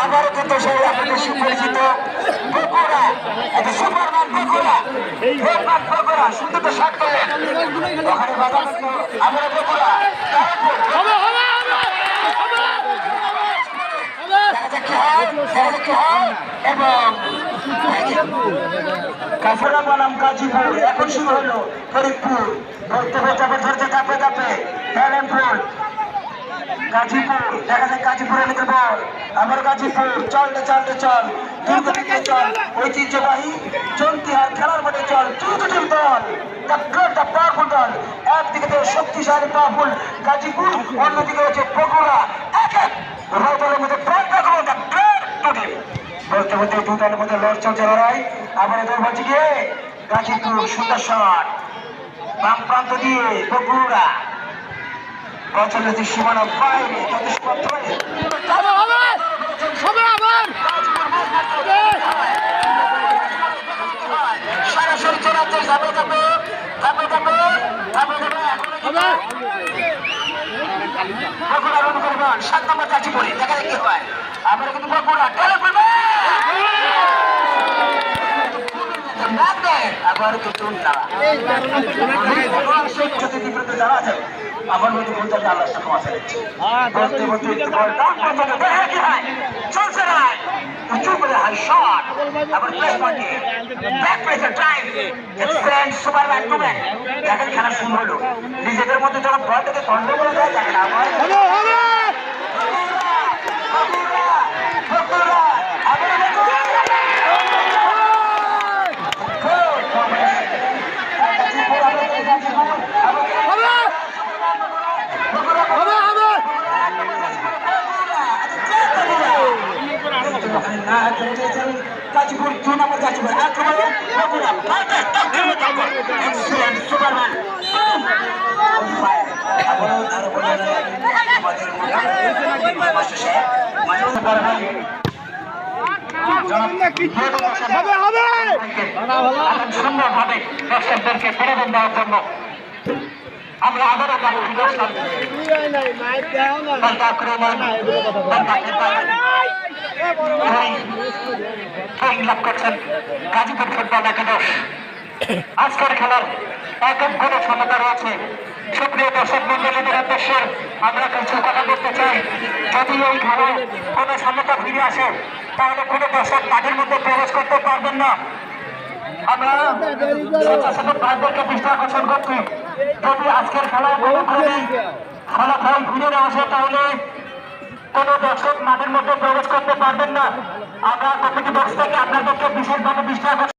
আবারও কিন্তু সেই আপনাদের সুপরিচিত বগুড়া একটা সুপারম্যান বগুড়া বগুড়া শুধু তো শাক করলেন ওখানে বাজার আমরা বগুড়া এবং কাফেরা বনাম গাজীপুর এখন শুরু হলো ফরিদপুর ধরতে কাপে কাপে হেলেমপুর গাজীপুর দেখা যায় গাজীপুরের লিখে বল আমার গাজীপুর চলতে চল দুর্গ দিকে চল ঐতিহ্যবাহী চন্তিহার খেলার মাঠে চল দুর্গটির দল পাওয়ারফুল দল একদিকে শক্তিশালী পাওয়ারফুল গাজীপুর অন্যদিকে হচ্ছে বগুড়া এক এক দলের মধ্যে বলতে বলতে দু দলের মধ্যে লড় চলছে লড়াই আবার দৌড় বলছে গিয়ে গাজীপুর সুন্দর শট বাম প্রান্ত দিয়ে বগুড়া অঞ্চলের সীমানা বাইরে সরাসরি চলাচ্ছে বগুড়া রন করবেন 7 নম্বর গাজীপুরে দেখা যায় কি হয় আমরা কিন্তু বগুড়া টেলে করবে আবার কিন্তু যারা আছে আমার মধ্যে বলতে আল্লাহ ক্ষমা চাইছে বলতে বলতে চলছে না চুপ করে হাই শট আবার প্লেস পয়েন্টে back pressure time excellent Superman to man দেখেন খেলা শুরু হলো নিজেদের মধ্যে যখন বলটাকে গন্ডগোল যায় দেখেন আবার গাজীপুর 2 নম্বর গাজীপুর আক্রমণে বগুড়া সুপারম্যান সুন্দরভাবে দর্শকদেরকে বিনোদন দেওয়ার জন্য আমরা আবারও লাভ করছেন গাজীপুর ফুটবল একাদশ আজকের খেলার একম কোনো সমতা রয়েছে সুপ্রিয় দর্শক মন্ডলীদের উদ্দেশ্যে আমরা কিছু কথা বলতে চাই যদি এই খেলায় কোনো সমতা ফিরে আসে তাহলে কোনো দর্শক মাঠের মধ্যে প্রবেশ করতে পারবেন না আমরা স্বেচ্ছাসেবক ভাইদেরকে দৃষ্টি আকর্ষণ করছি যদি আজকের খেলায় কোনো ফলাফল ফিরে না আসে তাহলে কোনো দর্শক মাঠের মধ্যে প্রবেশ করতে পারবেন না আমরা কমিটি বক্স থেকে আপনাদেরকে বিশেষভাবে দৃষ্টি আকর্ষণ